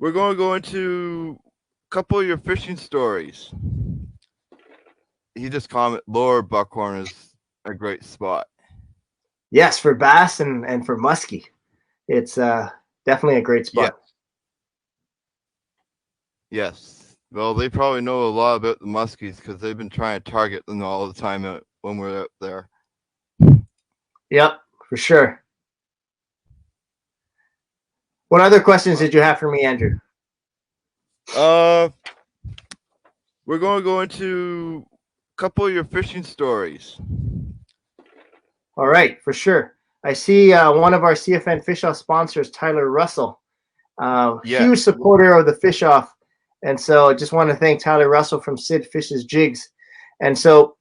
We're going to go into a couple of your fishing stories. He just commented Lower Buckhorn is a great spot. Yes, for bass and for muskie, it's definitely a great Yes. spot. Yes. Well, they probably know a lot about the muskies because they've been trying to target them all the time when we're out there. Yep, for sure. What other questions did you have for me, Andrew? Uh, we're going to go into a couple of your fishing stories. All right, for sure. I see one of our CFN Fish Off sponsors, Tyler Russell, Yes. huge supporter of the Fish Off. And so I just want to thank Tyler Russell from Sid Fish's Jigs. And so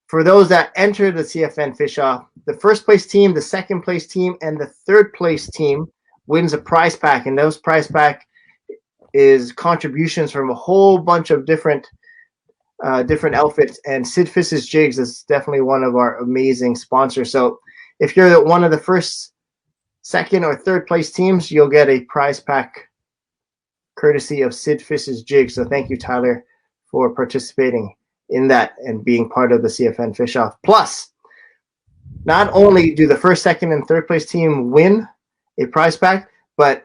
for those that enter the CFN Fish Off, the first place team, the second place team, and the third place team wins a prize pack. And those prize pack is contributions from a whole bunch of different outfits. And Sid Fish's Jigs is definitely one of our amazing sponsors. So if you're one of the first, second, or third place teams, you'll get a prize pack courtesy of Sid Fish's Jigs. So thank you, Tyler, for participating in that and being part of the CFN Fish Off. Plus, not only do the first, second, and third place team win a prize pack, but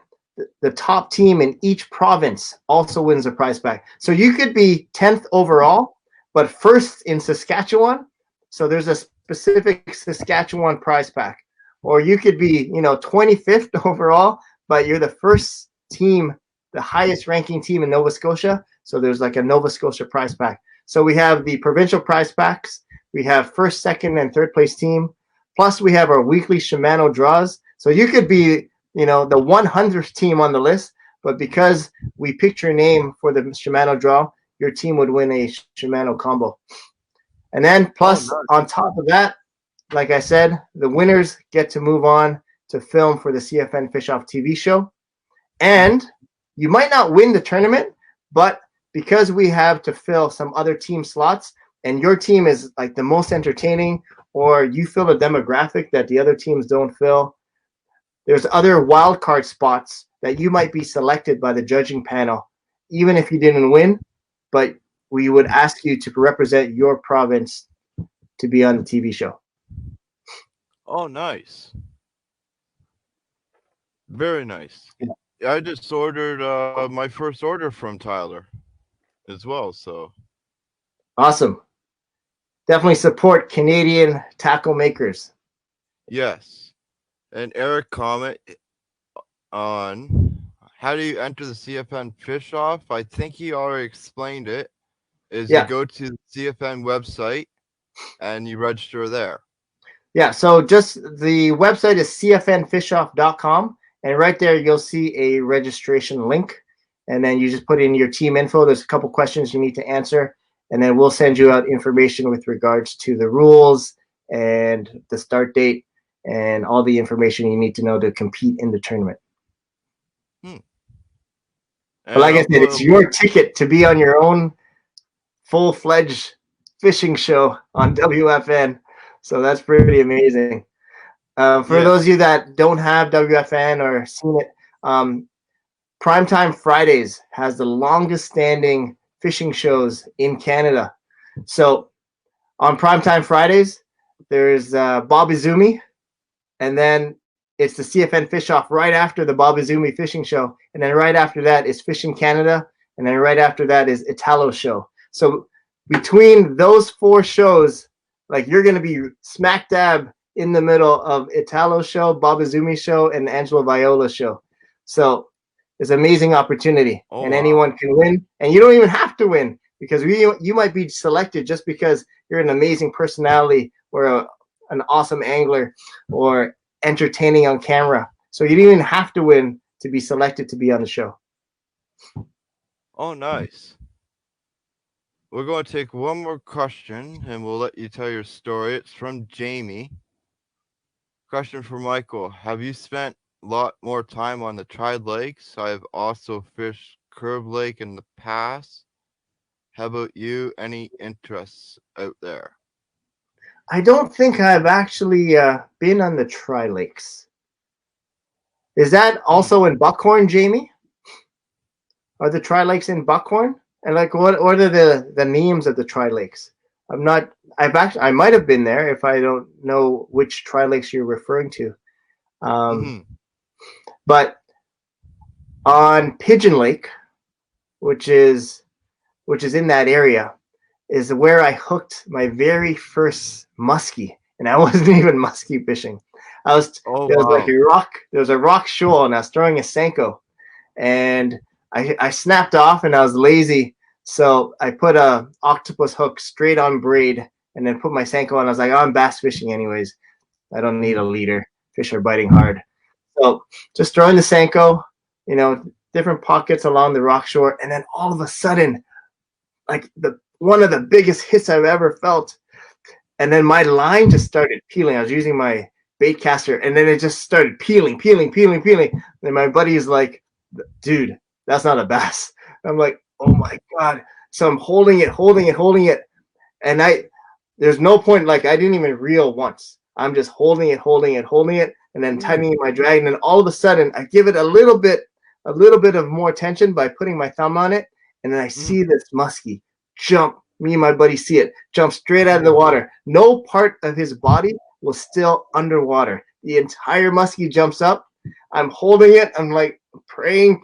the top team in each province also wins a prize pack. So you could be 10th overall, but first in Saskatchewan. So there's a specific Saskatchewan prize pack. Or you could be, 25th overall, but you're the first team, the highest ranking team in Nova Scotia. So there's like a Nova Scotia prize pack. So we have the provincial prize packs. We have first, second, and third place team. Plus we have our weekly Shimano draws. So you could be, the 100th team on the list, but because we picked your name for the Shimano draw, your team would win a Shimano combo. And then plus on top of that, like I said, the winners get to move on to film for the CFN Fish Off TV show. And you might not win the tournament, but because we have to fill some other team slots and your team is like the most entertaining, or you fill a demographic that the other teams don't fill, there's other wild card spots that you might be selected by the judging panel, even if you didn't win, but we would ask you to represent your province to be on the TV show. Oh, nice. Very nice. I just ordered my first order from Tyler as well, so. Awesome. Definitely support Canadian tackle makers. Yes. And Eric comment on how do you enter the CFN Fish Off? I think he already explained it. You go to the CFN website and you register there. Yeah, so just the website is cfnfishoff.com, and right there you'll see a registration link, and then you just put in your team info. There's a couple questions you need to answer, and then we'll send you out information with regards to the rules and the start date and all the information you need to know to compete in the tournament. But like I said, it's your ticket to be on your own full-fledged fishing show on WFN. So that's pretty amazing. For those of you that don't have WFN or seen it, Primetime Fridays has the longest standing fishing shows in Canada. So on Primetime Fridays, there's Bob Izumi, and then it's the CFN Fish Off right after the Bob Izumi fishing show. And then right after that is Fishing Canada. And then right after that is Italo show. So between those four shows, like you're going to be smack dab in the middle of Italo show, Bob Izumi show, and Angelo Viola show. So it's an amazing opportunity, and anyone can win. And you don't even have to win, because you might be selected just because you're an amazing personality or an awesome angler or entertaining on camera. So you don't even have to win to be selected to be on the show. Oh, nice. We're going to take one more question, and we'll let you tell your story. It's from Jamie. Question for Michael. Have you spent a lot more time on the Triad Lakes? I have also fished Curve Lake in the past. How about you? Any interests out there? I don't think I've actually been on the Tri Lakes. Is that also in Buckhorn, Jamie? are the Tri Lakes in Buckhorn? And like, what are the names of the Tri Lakes? I'm not. I might have been there if I don't know which Tri Lakes you're referring to. Mm-hmm. But on Pigeon Lake, which is in that area, is where I hooked my very first muskie, and I wasn't even muskie fishing. Oh There was like wow. a rock. There was a rock shoal, and I was throwing a Senko, and I snapped off, and I was lazy, so I put a octopus hook straight on braid, and then put my Senko on. I was like, oh, I'm bass fishing anyways. I don't need a leader. Fish are biting hard. So just throwing the Senko, different pockets along the rock shore, and then all of a sudden, like one of the biggest hits I've ever felt. And then my line just started peeling. I was using my bait caster, and then it just started peeling. And my buddy's like, dude, that's not a bass. I'm like, oh my God. So I'm holding it. And there's no point, like I didn't even reel once. I'm just holding it, and then tightening my drag. And then all of a sudden I give it a little bit of more tension by putting my thumb on it. And then I see this muskie jump. Me and my buddy see it jump straight out of the water. No part of his body was still underwater. The entire muskie jumps up. I'm holding it. I'm like praying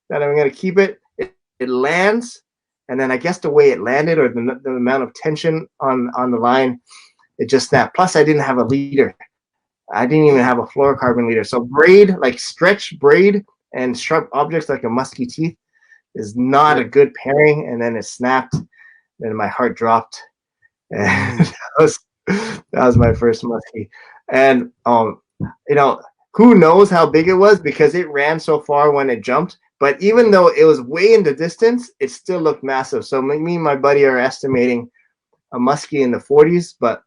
that I'm going to keep it. It lands. And then I guess the way it landed, or the amount of tension on the line, it just snapped. Plus, I didn't have a leader. I didn't even have a fluorocarbon leader. So braid, like stretch braid and sharp objects like a musky teeth, is not a good pairing. And then it snapped. Then my heart dropped. And that was my first muskie. And who knows how big it was, because it ran so far when it jumped. But even though it was way in the distance, it still looked massive. So me and my buddy are estimating a muskie in the 40s, but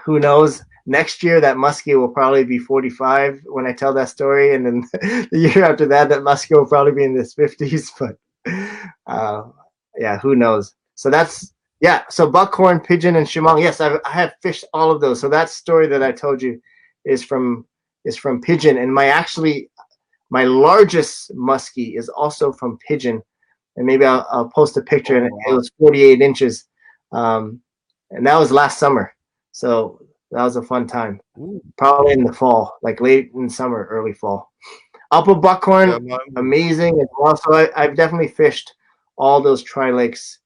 who knows? Next year, that muskie will probably be 45 when I tell that story. And then the year after that, that muskie will probably be in his 50s. But yeah, who knows? So so buckhorn, pigeon, and shimong. Yes, I have fished all of those. So that story that I told you is from pigeon. And my largest muskie is also from pigeon. And maybe I'll post a picture. And it was 48 inches. And that was last summer. So that was a fun time. Probably in the fall, like late in summer, early fall. Upper Buckhorn, amazing. And also, I've definitely fished all those Tri Lakes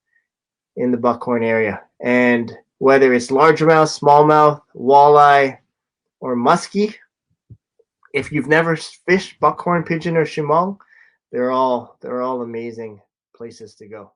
in the Buckhorn area. And whether it's largemouth, smallmouth, walleye, or muskie, if you've never fished buckhorn, pigeon, or shimong, they're all amazing places to go.